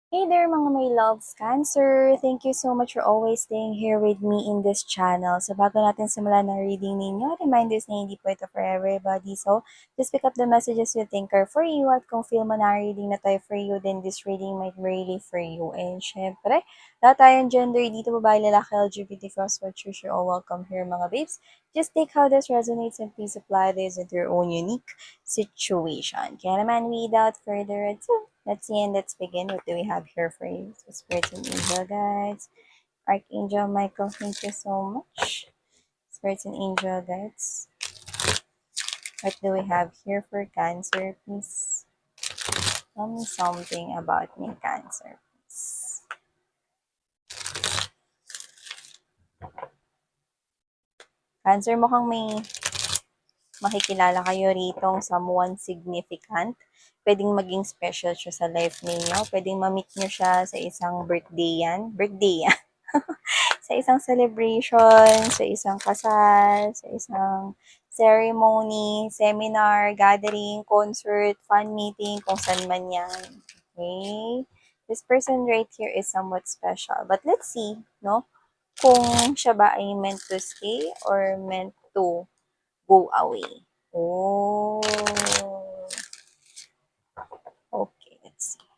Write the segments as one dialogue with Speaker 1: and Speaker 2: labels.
Speaker 1: Hey there mga may loves Cancer! Thank you so much for always staying here with me in this channel. So bago natin simulan ng reading ninyo, reminders na hindi po ito for everybody. So just pick up the messages you think are for you at kung feel mo na reading na tayo for you, then this reading might be really for you. And syempre, lahat tayong gender, dito babae, lalaki, LGBT, crossword, choose your all welcome here mga babes. Just take how this resonates and please apply this into your own unique situation. Kaya naman, without further ado, let's see and let's begin. What do we have here for you? So, Spirits and Angel Guides. Archangel Michael, thank you so much. Spirits and Angel Guides. What do we have here for Cancer, please? Tell me something about me, Cancer, please. Cancer, mukhang may makikilala kayo ritong someone significant. Pwedeng maging special siya sa life ninyo. Pwedeng ma-meet nyo siya sa isang birthday yan. Birthday yan. Sa isang celebration, sa isang kasal, sa isang ceremony, seminar, gathering, concert, fan meeting, kung saan man yan. Okay? This person right here is somewhat special. But let's see, no? Kung siya ba ay meant to stay or meant to go away. Oh. Okay, let's see.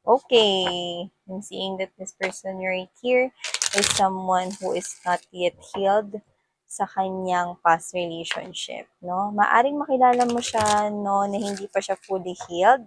Speaker 1: Okay, I'm seeing that this person right here is someone who is not yet healed sa kanyang past relationship, no? Maaring makilala mo siya, no, na hindi pa siya fully healed.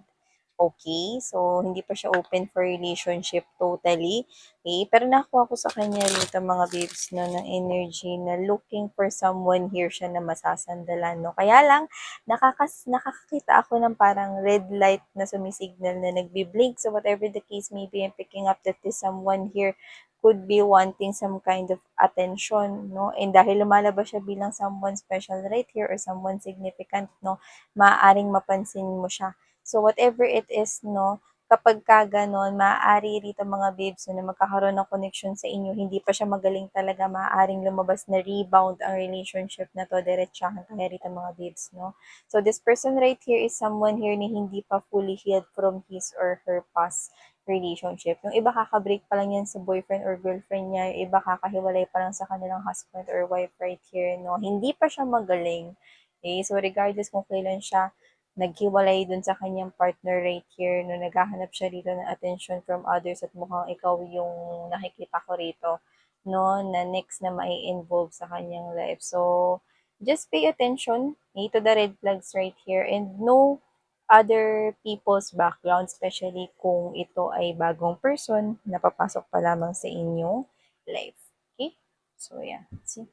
Speaker 1: Okay, so hindi pa siya open for relationship totally. Okay, pero nakuha ko sa kanya rito mga babes, no, ng energy na looking for someone here siya na masasandalan, no? Kaya lang, nakakakita ako ng parang red light na sumisignal na nagbi-blink. So whatever the case may be, I'm picking up that this someone here could be wanting some kind of attention, no? And dahil lumalabas siya bilang someone special right here or someone significant, no, maaaring mapansin mo siya. So whatever it is, no, kapag ka ganon, maaari rito mga babes, no, na magkakaroon ng connection sa inyo, hindi pa siya magaling talaga, maaaring lumabas na rebound ang relationship na to, diretsahan kaya rito mga babes, no. So this person right here is someone here na hindi pa fully healed from his or her past relationship. Yung iba kakabreak pa lang yan sa boyfriend or girlfriend niya, yung iba kakahiwalay pa lang sa kanilang husband or wife right here, no. Hindi pa siya magaling. Okay, so regardless kung kailan siya naghiwalay dun sa kanyang partner right here, no, naghahanap siya rito ng attention from others at mukhang ikaw yung nakikita ko rito, no, na next na mai-involve sa kanyang life. So, just pay attention to the red flags right here and know other people's background, especially kung ito ay bagong person na papasok pa lamang sa inyong life. Okay? So, yeah. See?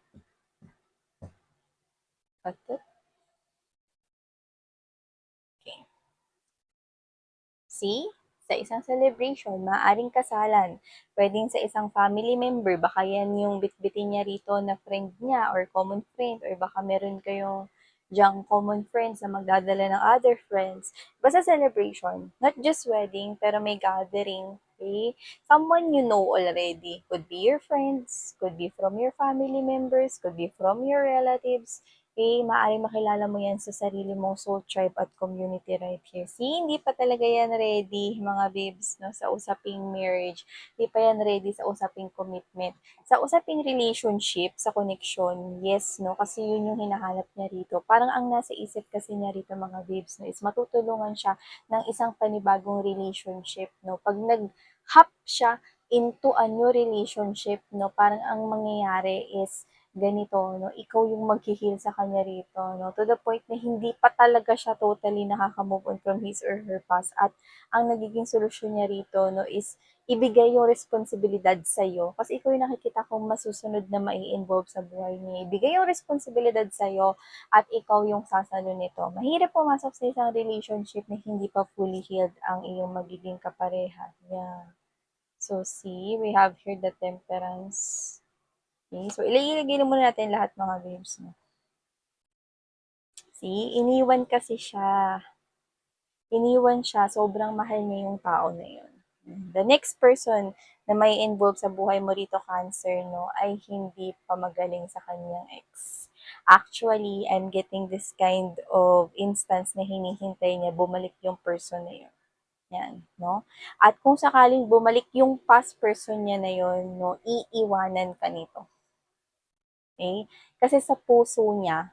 Speaker 1: Cut it. Okay. See? Sa isang celebration, maaaring kasalan. Pwedeng sa isang family member, baka yan yung bitbitin niya rito na friend niya or common friend or baka meron kayong diyang common friends na magdadala ng other friends. Basta celebration, not just wedding, pero may gathering, okay? Someone you know already. Could be your friends, could be from your family members, could be from your relatives, maaaring makilala mo yan sa sarili mong soul tribe at community right here. See, hindi pa talaga yan ready, mga babes, no, sa usaping marriage. Hindi pa yan ready sa usaping commitment. Sa usaping relationship, sa connection, yes, no, kasi yun yung hinahanap niya rito. Parang ang nasa isip kasi niya rito, mga babes, no, is matutulungan siya ng isang panibagong relationship, no. Pag nag-hop siya into a new relationship, no, parang ang mangyayari is ganito, no, ikaw yung maghi-heal sa kanya rito, no, to the point na hindi pa talaga siya totally nakaka-move on from his or her past at ang nagiging solusyon niya rito, no, is ibigay yung responsibilidad sa iyo kasi ikaw yung nakikita kong masusunod na mai-involve sa buhay niya. Ibigay yung responsibilidad sa iyo at ikaw yung sasalo nito. Mahirap pumasok sa isang relationship na hindi pa fully healed ang iyong magiging kapareha. Yeah. So see, we have here the temperance. Okay, so ilagay na muna natin lahat mga babes. No? See, iniwan kasi siya. Iniwan siya, sobrang mahal niya yung tao na yun. The next person na may involve sa buhay mo rito, Cancer, no, ay hindi pa magaling sa kanyang ex. Actually, I'm getting this kind of instance na hinihintay niya bumalik yung person na yun. Yan, no? At kung sakaling bumalik yung past person niya na yun, no, iiwanan ka nito. Okay? Kasi sa puso niya,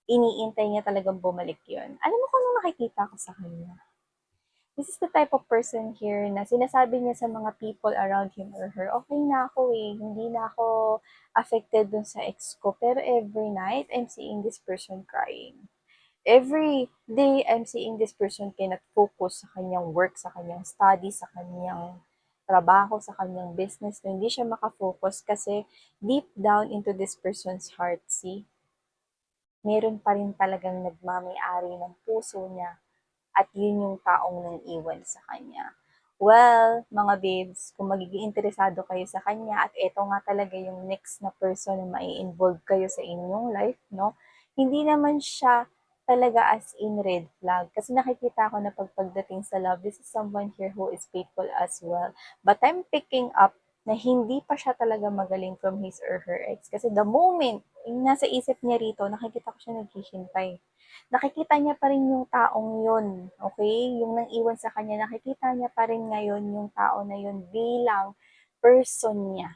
Speaker 1: iniintay niya talagang bumalik yun. Alam mo kung ano nakikita ko sa kanya? This is the type of person here na sinasabi niya sa mga people around him or her, okay na ako eh, hindi na ako affected dun sa ex ko. Pero every night, I'm seeing this person crying. Every day, I'm seeing this person cannot focus sa kanyang work, sa kanyang study, sa kanyang trabaho, sa kanyang business. So, hindi siya makafocus kasi deep down into this person's heart, see, meron pa rin talagang nagmamay-ari ng puso niya at yun yung taong nang iwan sa kanya. Well, mga babes, kung magiging interesado kayo sa kanya at eto nga talaga yung next na person na mai-involve kayo sa inyong life, no? Hindi naman siya talaga as in red flag. Kasi nakikita ko na pagdating sa love, this is someone here who is faithful as well. But I'm picking up na hindi pa siya talaga magaling from his or her ex. Kasi the moment yung nasa isip niya rito, nakikita ko siya naghihintay. Nakikita niya pa rin yung taong yun, okay? Yung nang iwan sa kanya, nakikita niya pa rin ngayon yung tao na yun bilang person niya.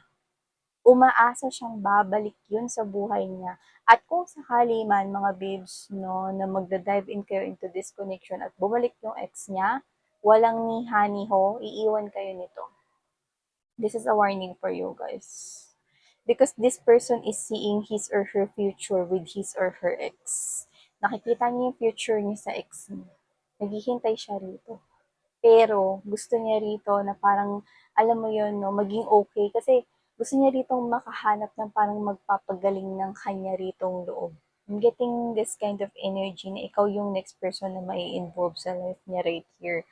Speaker 1: Umaasa siyang babalik yun sa buhay niya. At kung sakali man, mga babes, no, na magda-dive in kayo into this connection at bumalik yung ex niya, walang ni honey ho, iiwan kayo nito. This is a warning for you guys. Because this person is seeing his or her future with his or her ex. Nakikita niya yung future niya sa ex niya. Naghihintay siya rito. Pero gusto niya rito na parang, alam mo yun, no, maging okay. Kasi gusto niya rito makahanap ng parang magpapagaling ng kanya ritong loob. I'm getting this kind of energy na ikaw yung next person na may involve sa life niya right here,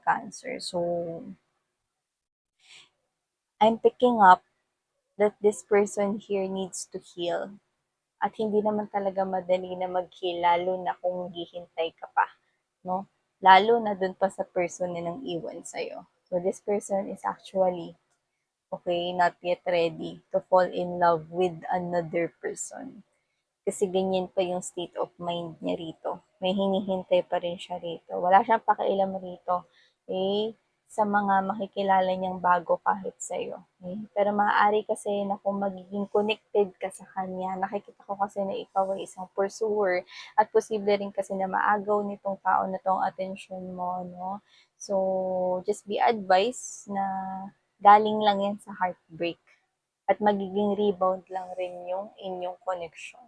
Speaker 1: Cancer. So, I'm picking up that this person here needs to heal. At hindi naman talaga madali na mag-heal, lalo na kung hihintay ka pa, no? Lalo na dun pa sa person na nang iwan sa'yo. So, this person is actually, okay, not yet ready to fall in love with another person. Kasi ganyan pa yung state of mind niya rito. May hinihintay pa rin siya rito. Wala siyang pakialam rito. Okay? Sa mga makikilala niyang bago kahit sa'yo. Okay? Pero maaari kasi na kung magiging connected ka sa kanya, nakikita ko kasi na ikaw ay isang pursuer at posible rin kasi na maagaw nitong tao na tong attention mo, no? So, just be advised na galing lang yan sa heartbreak at magiging rebound lang rin yung inyong connection.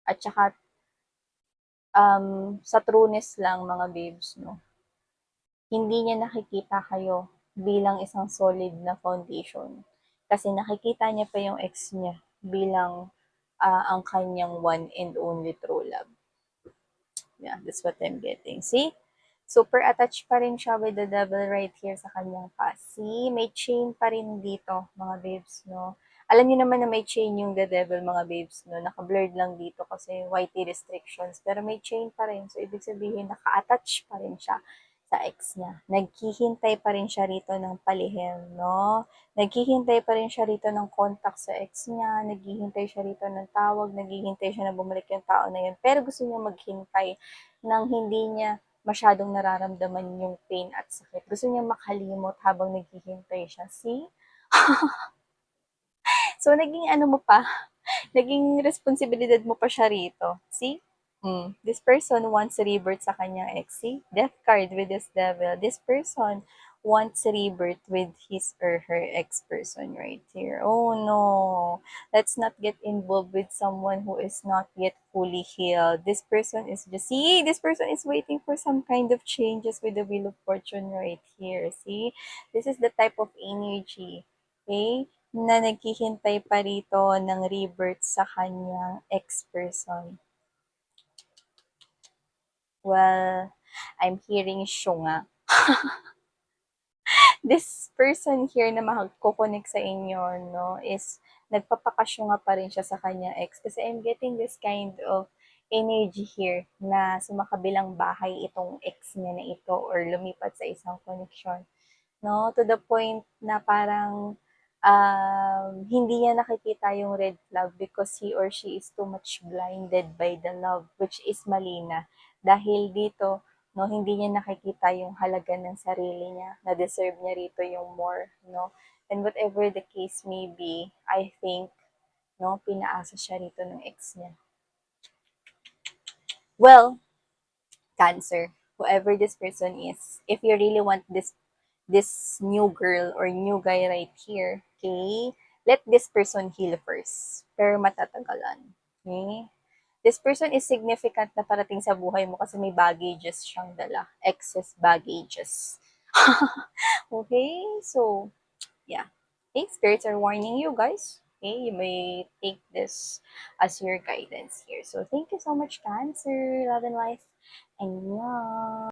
Speaker 1: At saka, sa trueness lang mga babes, no, hindi niya nakikita kayo bilang isang solid na foundation. Kasi nakikita niya pa yung ex niya bilang ang kanyang one and only true love. Yeah, that's what I'm getting. See? Super attached pa rin siya with the devil right here sa kanyang past. See? May chain pa rin dito, mga babes, no? Alam niyo naman na may chain yung the devil, mga babes, no? Naka-blurred lang dito kasi whitey restrictions. Pero may chain pa rin. So, ibig sabihin, naka-attach pa rin siya sa ex niya. Naghihintay pa rin siya rito ng palihim, no? Naghihintay pa rin siya rito ng contact sa ex niya. Naghihintay siya rito ng tawag. Naghihintay siya na bumalik yung tao na yun. Pero gusto niya maghintay nang hindi niya masyadong nararamdaman yung pain at sakit. Gusto niya makalimot habang naghihintay siya. See? So, naging ano mo pa, naging responsibilidad mo pa siya rito. See? This person wants rebirth sa kanyang ex. See? Death card with this devil. This person wants rebirth with his or her ex-person right here. Oh no. Let's not get involved with someone who is not yet fully healed. This person is just, see, this person is waiting for some kind of changes with the Wheel of Fortune right here. See? This is the type of energy. Okay? Na naghihintay pa rito ng rebirth sa kanyang ex-person. Well, I'm hearing syunga. This person here na mako-connect sa inyo, no, is nagpapakasyunga pa rin siya sa kanya ex. Kasi I'm getting this kind of energy here na sumakabilang bahay itong ex niya na ito or lumipat sa isang connection. No? To the point na parang hindi niya nakikita yung red flag because he or she is too much blinded by the love, which is mali na. Dahil dito, no? Hindi niya nakikita yung halaga ng sarili niya, na deserve niya rito yung more, no? And whatever the case may be, I think, no, pinaasa siya rito ng ex niya. Well, Cancer, whoever this person is, if you really want this new girl or new guy right here, okay, let this person heal first. Pero matatagalan. Okay? This person is significant na parating sa buhay mo kasi may baggages siyang dala. Excess baggages. Okay? So, yeah. Okay, spirits are warning you guys. Okay, you may take this as your guidance here. So, thank you so much, Cancer. Love and life. And yeah.